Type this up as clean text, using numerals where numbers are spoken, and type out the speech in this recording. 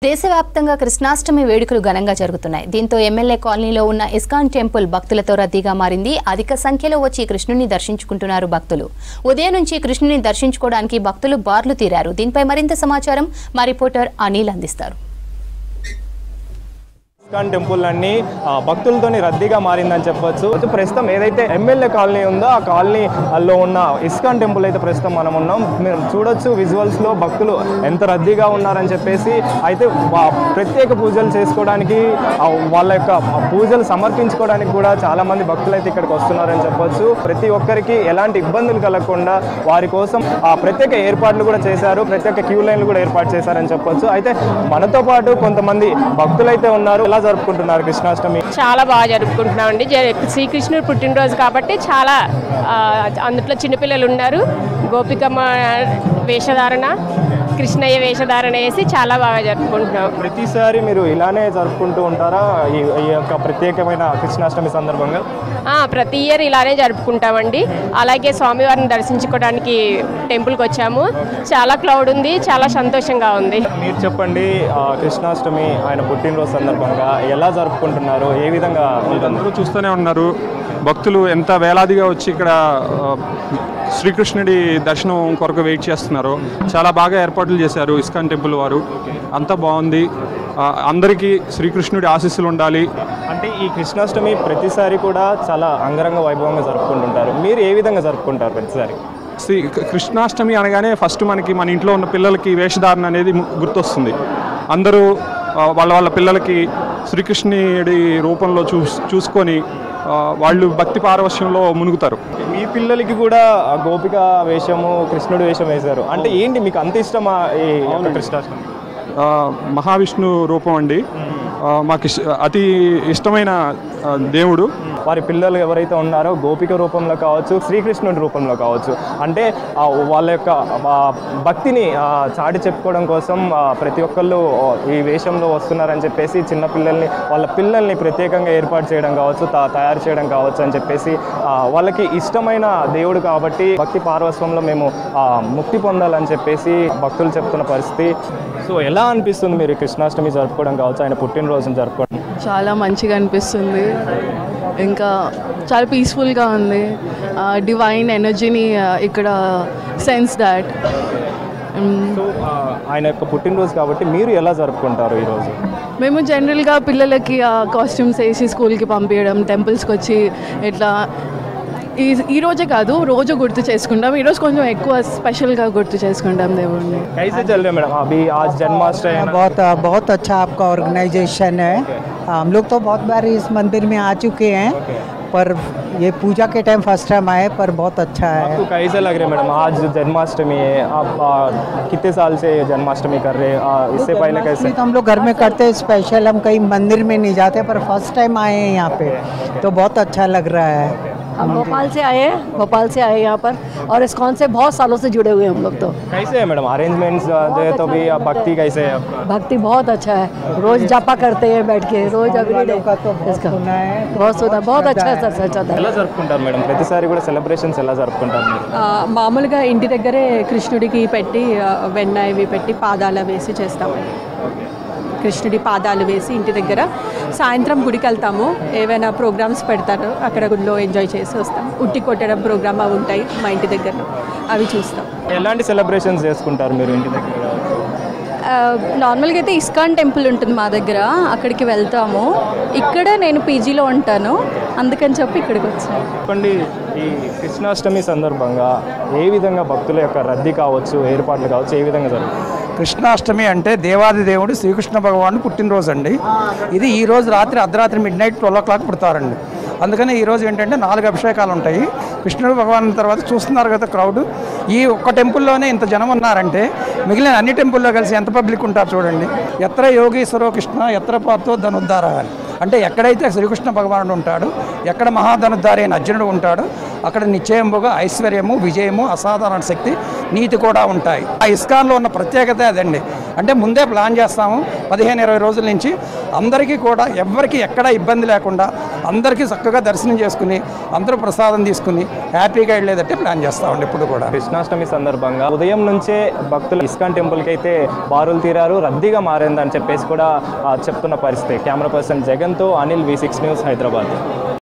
దేశవ్యాప్తంగా కృష్ణాష్టమి వేడుకలు ఘనంగా జరుగుతున్నాయి. దీంతో ఎమ్మెల్యే కాలనీలో ఉన్న ఇస్కాన్ టెంపుల్ భక్తులతో రద్దీగా మారింది. అధిక సంఖ్యలో వచ్చి కృష్ణుని దర్శించుకుంటున్నారు భక్తులు. ఉదయం నుంచి కృష్ణుని దర్శించుకోవడానికి భక్తులు బార్లు తీరారు. దీనిపై మరింత సమాచారం మా రిపోర్టర్ అనిల్ అందిస్తారు. ఇస్కాన్ టెంపుల్ అన్ని భక్తులతోని రద్దీగా మారిందని చెప్పొచ్చు. ప్రస్తుతం ఏదైతే ఎమ్మెల్యే కాలనీ ఉందో ఆ కాలనీలో ఉన్న ఇస్కాన్ టెంపుల్ అయితే ప్రస్తుతం మనం ఉన్నాం. మీరు చూడొచ్చు విజువల్స్ లో భక్తులు ఎంత రద్దీగా ఉన్నారని చెప్పేసి. అయితే ప్రత్యేక పూజలు చేసుకోవడానికి వాళ్ళ యొక్క పూజలు సమర్పించుకోవడానికి కూడా చాలా మంది భక్తులు అయితే ఇక్కడికి వస్తున్నారని చెప్పొచ్చు. ప్రతి ఒక్కరికి ఎలాంటి ఇబ్బందులు కలగకుండా వారి కోసం ప్రత్యేక ఏర్పాట్లు కూడా చేశారు. ప్రత్యేక క్యూ లైన్లు కూడా ఏర్పాటు చేశారని చెప్పొచ్చు. అయితే మనతో పాటు కొంతమంది భక్తులు అయితే ఉన్నారు. ఎలా జరుపుకుంటున్నారు కృష్ణాష్టమి? చాలా బాగా జరుపుకుంటున్నాం అండి. శ్రీకృష్ణుడు పుట్టినరోజు కాబట్టి చాలా అందులో చిన్నపిల్లలు ఉన్నారు. గోపికమ్మ వేషధారణ, కృష్ణయ్య వేషధారణ వేసి చాలా బాగా జరుపుకుంటున్నాం. ప్రతిసారి మీరు ఇలానే జరుపుకుంటూ ఉంటారా ఈ యొక్క ప్రత్యేకమైన కృష్ణాష్టమి సందర్భంగా? ప్రతి ఇయర్ ఇలానే జరుపుకుంటామండి. అలాగే స్వామివారిని దర్శించుకోవడానికి టెంపుల్కి వచ్చాము. చాలా క్రౌడ్ ఉంది, చాలా సంతోషంగా ఉంది. మీరు చెప్పండి, కృష్ణాష్టమి ఆయన పుట్టినరోజు సందర్భంగా ఎలా జరుపుకుంటున్నారు? ఏ విధంగా అందరూ చూస్తూనే ఉన్నారు. భక్తులు ఎంత వేలాదిగా వచ్చి ఇక్కడ శ్రీకృష్ణుడి దర్శనం కొరకు వెయిట్ చేస్తున్నారు. చాలా బాగా ఏర్పాట్లు చేశారు ఇస్కాన్ టెంపుల్ వారు. అంతా బాగుంది. అందరికీ శ్రీకృష్ణుడి ఆశీస్సులు ఉండాలి. అంటే ఈ కృష్ణాష్టమి ప్రతిసారి కూడా చాలా అంగరంగ వైభవంగా జరుపుకుంటుంటారు. మీరు ఏ విధంగా జరుపుకుంటారు ప్రతిసారి? కృష్ణాష్టమి అనగానే ఫస్ట్ మన ఇంట్లో ఉన్న పిల్లలకి వేషధారణ అనేది గుర్తొస్తుంది. అందరూ వాళ్ళ పిల్లలకి శ్రీకృష్ణుడి రూపంలో చూసుకొని వాళ్ళు భక్తి పారవశ్యంలో మునుగుతారు. మీ పిల్లలకి కూడా గోపిక వేషము, కృష్ణుడి వేషం వేశారు. అంటే ఏంటి మీకు అంత ఇష్టమా ఈ కృష్ణాష్టమి? మహావిష్ణు రూపం అండి. మాకు అతి ఇష్టమైన దేవుడు. వారి పిల్లలు ఎవరైతే ఉన్నారో గోపిక రూపంలో కావచ్చు, శ్రీకృష్ణుడి రూపంలో కావచ్చు, అంటే వాళ్ళ యొక్క భక్తిని చాటి చెప్పుకోవడం కోసం ప్రతి ఒక్కళ్ళు ఈ వేషంలో వస్తున్నారని చెప్పేసి చిన్నపిల్లల్ని వాళ్ళ పిల్లల్ని ప్రత్యేకంగా ఏర్పాటు చేయడం కావచ్చు, తయారు చేయడం కావచ్చు అని చెప్పేసి వాళ్ళకి ఇష్టమైన దేవుడు కాబట్టి భక్తి పార్వస్వంలో మేము ముక్తి పొందాలని చెప్పేసి భక్తులు చెప్తున్న పరిస్థితి. సో ఎలా అనిపిస్తుంది మీరు కృష్ణాష్టమి జరుపుకోవడం కావచ్చు, ఆయన పుట్టినరోజును జరుపుకోవడం? చాలా మంచిగా అనిపిస్తుంది. ఇంకా చాలా పీస్ఫుల్గా ఉంది. డివైన్ ఎనర్జీని ఇక్కడ సెన్స్ దాట్. సో ఆయన యొక్క పుట్టినరోజు కాబట్టి మీరు ఎలా జరుపుకుంటారు ఈరోజు? మేము జనరల్గా పిల్లలకి కాస్ట్యూమ్స్ వేసి స్కూల్కి పంపించడం, టెంపుల్స్కి వచ్చి ఇట్లా ఈ రోజే కాదు రోజు గుర్తు చేసుకుంటాం. ఈరోజు కొంచెం ఎక్కువ స్పెషల్గా గుర్తు చేసుకుంటాం దేవుడిని. कैसे चल रहे मैडम अभी आज जन्माष्टमी? बहुत अच्छा आपका ऑर्गेनाइजेशन है. हम लोग तो बहुत बार इस मंदिर में आ चुके हैं, पर ये पूजा के टाइम फर्स्ट टाइम आए, पर बहुत अच्छा है. आपको कैसे लग रहा है मैडम आज जन्माष्टमी है? आप कितने साल से जन्माष्टमी कर रहे हैं? इससे पहले कैसे? तो हम लोग घर में करते हैं स्पेशल, हम कहीं मंदिर में नहीं जाते, पर फर्स्ट टाइम आए हैं यहाँ पे, तो बहुत अच्छा लग रहा है. हम भोपाल से आए हैं, भोपाल से आए यहाँ पर, और इस्कॉन से बहुत सालों से जुड़े हुए हैं हम लोग. तो कैसे है मैडम अरेंजमेंट्स जो है? तो भी भक्ति कैसे है आपका? भक्ति बहुत अच्छा है. रोज जापा करते हैं बैठ के, रोज एवरीडे इसका बहुत सुना, बहुत अच्छा है सर. ఎలా జరుపుకుంటారు మేడం? ప్రతిసారి కూడా సెలబ్రేషన్స్ ఎలా జరుపుకుంటారు మీరు? మామూలుగా ఇంటి దగ్గరే కృష్ణుడికి పెట్టి వెన్న ఇవి పెట్టి పాదాలు వేసి చేస్తామండి. కృష్ణుడి పాదాలు వేసి ఇంటి దగ్గర సాయంత్రం గుడికి వెళ్తాము. ఏవైనా ప్రోగ్రామ్స్ పెడతారు, అక్కడ గుడిలో ఎంజాయ్ చేసి వస్తాం. ఉట్టి కొట్టడం ప్రోగ్రామ్ అవి ఉంటాయి మా ఇంటి దగ్గర, అవి చూస్తాం. ఎలాంటి సెలబ్రేషన్స్ చేసుకుంటారు మీరు ఇంటి దగ్గర? నార్మల్గా అయితే ఇస్కాన్ టెంపుల్ ఉంటుంది మా దగ్గర, అక్కడికి వెళ్తాము. ఇక్కడ నేను పీజీలో ఉంటాను, అందుకని చెప్పి ఇక్కడికి వచ్చాను. చెప్పండి, ఈ కృష్ణాష్టమి సందర్భంగా ఏ విధంగా భక్తుల యొక్క రద్దీ కావచ్చు, ఏర్పాట్లు కావచ్చు, ఏ విధంగా జరుగుతుంది? కృష్ణాష్టమి అంటే దేవాది దేవుడు శ్రీకృష్ణ భగవాను పుట్టినరోజు అండి. ఇది ఈరోజు రాత్రి అర్ధరాత్రి midnight 12 o'clock పుడతారండి. అందుకని ఈరోజు ఏంటంటే 4 అభిషేకాలు ఉంటాయి. కృష్ణుడు భగవాన్ తర్వాత చూస్తున్నారు కదా క్రౌడ్. ఈ ఒక్క టెంపుల్లోనే ఇంత జనం ఉన్నారంటే మిగిలిన అన్ని టెంపుల్లో కలిసి ఎంత పబ్లిక్ ఉంటారు చూడండి. ఎత్ర యోగీశ్వరో కృష్ణ ఎత్ర పార్థో ధనుద్ధార అని. అంటే ఎక్కడైతే శ్రీకృష్ణ భగవానుడు ఉంటాడు, ఎక్కడ మహాధనుద్ధారి అయిన అర్జునుడు ఉంటాడు, అక్కడ నిశ్చయంబుగా ఐశ్వర్యము, విజయము, అసాధారణ శక్తి, నీతి కూడా ఉంటాయి. ఆ ఇస్కాన్లో ఉన్న ప్రత్యేకత అదండి. అంటే ముందే ప్లాన్ చేస్తాము 15-20 రోజుల నుంచి అందరికీ కూడా, ఎవ్వరికి ఎక్కడ ఇబ్బంది లేకుండా అందరికీ చక్కగా దర్శనం చేసుకుని అందరూ ప్రసాదం తీసుకుని హ్యాపీగా వెళ్ళేదట్టే ప్లాన్ చేస్తామండి ఇప్పుడు కూడా. కృష్ణాష్టమి సందర్భంగా ఉదయం నుంచే భక్తులు ఇస్కాన్ టెంపుల్కి అయితే బారులు తీరారు, రద్దీగా మారిందని చెప్పేసి కూడా చెప్తున్న పరిస్థితి. కెమెరా పర్సన్ జగన్తో అనిల్, V6 న్యూస్, హైదరాబాద్.